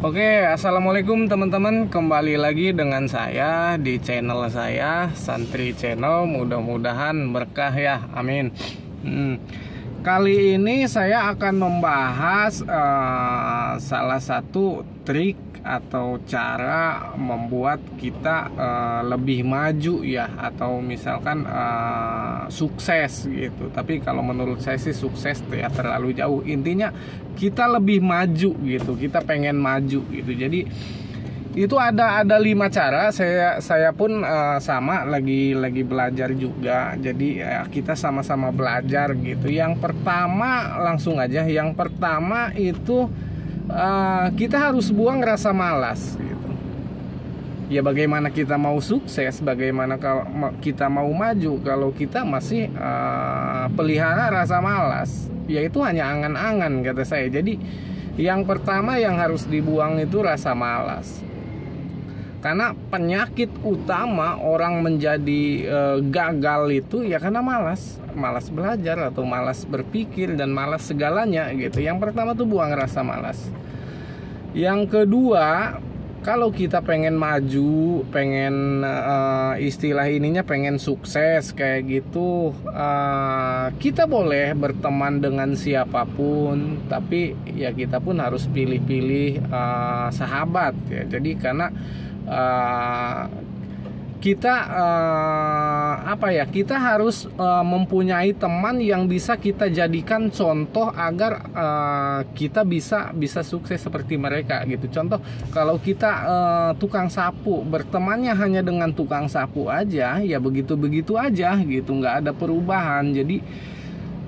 Oke, assalamualaikum teman-teman. Kembali lagi dengan saya di channel saya, Santri Channel. Mudah-mudahan berkah ya, amin. Kali ini saya akan membahas salah satu trik atau cara membuat kita lebih maju ya, atau misalkan sukses gitu. Tapi kalau menurut saya sih sukses ya terlalu jauh. Intinya kita lebih maju gitu, kita pengen maju gitu. Jadi itu ada 5 cara. Saya pun sama lagi belajar juga. Jadi kita sama-sama belajar gitu. Yang pertama langsung aja. Yang pertama itu kita harus buang rasa malas gitu. Ya bagaimana kita mau sukses, bagaimana kalau kita mau maju kalau kita masih pelihara rasa malas. Ya itu hanya angan-angan kata saya. Jadi yang pertama yang harus dibuang itu rasa malas. Karena penyakit utama orang menjadi gagal itu ya karena malas belajar atau malas berpikir dan malas segalanya gitu. Yang pertama tuh buang rasa malas. Yang kedua, kalau kita pengen maju, pengen istilah ininya pengen sukses kayak gitu, kita boleh berteman dengan siapapun, tapi ya kita pun harus pilih-pilih sahabat ya. Jadi karena kita harus mempunyai teman yang bisa kita jadikan contoh agar kita bisa sukses seperti mereka gitu. Contoh, kalau kita tukang sapu, bertemannya hanya dengan tukang sapu aja, ya begitu-begitu aja gitu, nggak ada perubahan. Jadi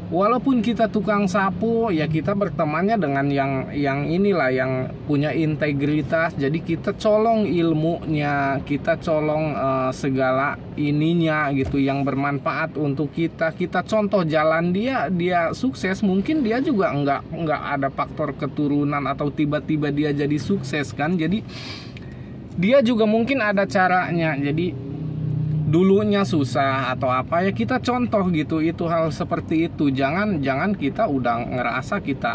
walaupun kita tukang sapu, ya kita bertemannya dengan yang inilah, yang punya integritas. Jadi kita colong ilmunya, kita colong segala ininya gitu yang bermanfaat untuk kita. Kita contoh jalan dia sukses. Mungkin dia juga nggak ada faktor keturunan atau tiba-tiba dia jadi sukses kan. Jadi dia juga mungkin ada caranya. Jadi dulunya susah atau apa ya kita contoh gitu, itu hal seperti itu. Jangan kita udah ngerasa kita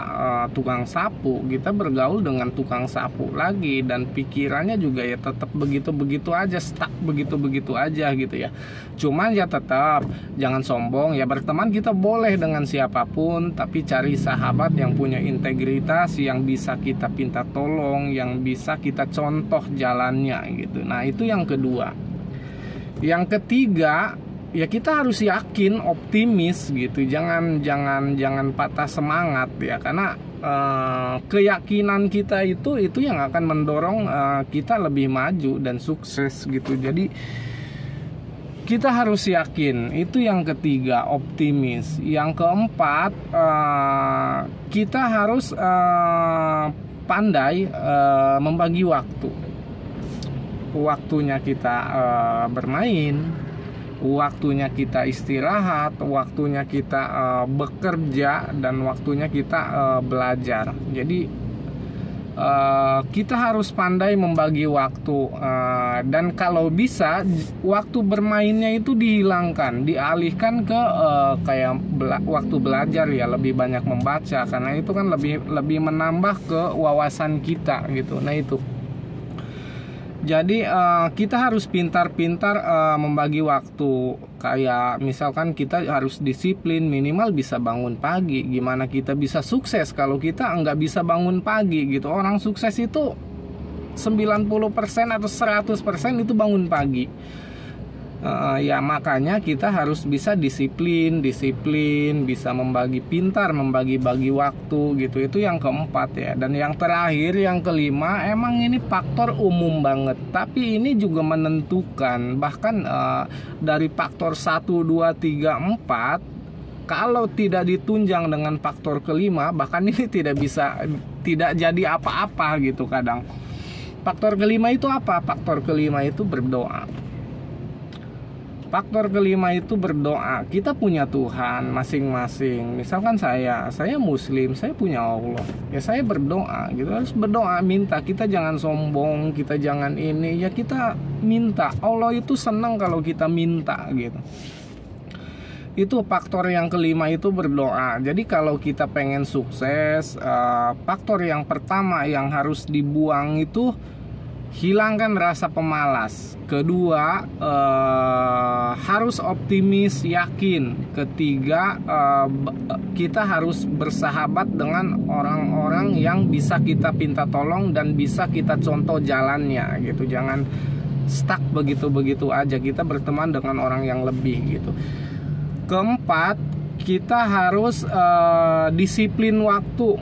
tukang sapu, kita bergaul dengan tukang sapu lagi dan pikirannya juga ya tetap begitu aja, stuck begitu aja gitu ya. Cuman ya tetap jangan sombong ya, berteman kita boleh dengan siapapun, tapi cari sahabat yang punya integritas, yang bisa kita pinta tolong, yang bisa kita contoh jalannya gitu. Nah itu yang kedua. Yang ketiga, ya kita harus yakin, optimis gitu. Jangan patah semangat ya, karena keyakinan kita itu yang akan mendorong kita lebih maju dan sukses gitu. Jadi kita harus yakin, itu yang ketiga, optimis. Yang keempat, kita harus pandai membagi waktu. Waktunya kita bermain, waktunya kita istirahat, waktunya kita bekerja, dan waktunya kita belajar. Jadi kita harus pandai membagi waktu, dan kalau bisa waktu bermainnya itu dihilangkan, dialihkan ke kayak waktu belajar ya, lebih banyak membaca, karena itu kan lebih menambah ke wawasan kita gitu. Nah itu. Jadi kita harus pintar-pintar membagi waktu. Kayak misalkan kita harus disiplin, minimal bisa bangun pagi. Gimana kita bisa sukses kalau kita nggak bisa bangun pagi gitu. Orang sukses itu 90% atau 100% itu bangun pagi. Ya makanya kita harus bisa disiplin, bisa membagi waktu gitu. Itu yang keempat ya. Dan yang terakhir, yang kelima, emang ini faktor umum banget, tapi ini juga menentukan. Bahkan dari faktor 1, 2, 3, 4, kalau tidak ditunjang dengan faktor kelima, bahkan ini tidak jadi apa-apa gitu kadang. Faktor kelima itu apa? Faktor kelima itu berdoa. Faktor kelima itu berdoa. Kita punya Tuhan masing-masing. Misalkan saya Muslim, saya punya Allah. Ya saya berdoa gitu, harus berdoa, minta. Kita jangan sombong, kita jangan ini. Ya kita minta. Allah itu senang kalau kita minta gitu. Itu faktor yang kelima itu berdoa. Jadi kalau kita pengen sukses, faktor yang pertama yang harus dibuang itu hilangkan rasa pemalas. Kedua, harus optimis, yakin. Ketiga, kita harus bersahabat dengan orang-orang yang bisa kita pinta tolong dan bisa kita contoh jalannya gitu. Jangan stuck begitu-begitu aja. Kita berteman dengan orang yang lebih gitu. Keempat, kita harus disiplin waktu,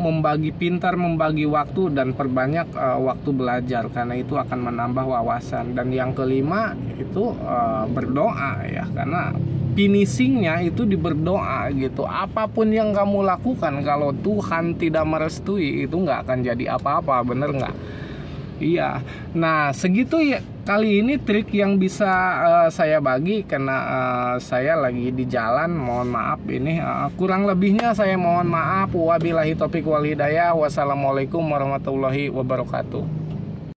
pintar membagi waktu dan perbanyak waktu belajar, karena itu akan menambah wawasan. Dan yang kelima itu berdoa ya, karena finishingnya itu di berdoa gitu. Apapun yang kamu lakukan, kalau Tuhan tidak merestui itu nggak akan jadi apa-apa, bener nggak? Iya. Nah, segitu ya kali ini trik yang bisa saya bagi, karena saya lagi di jalan. Mohon maaf ini kurang lebihnya saya mohon maaf. Wabillahi taufiq wal hidayah. Wassalamualaikum warahmatullahi wabarakatuh.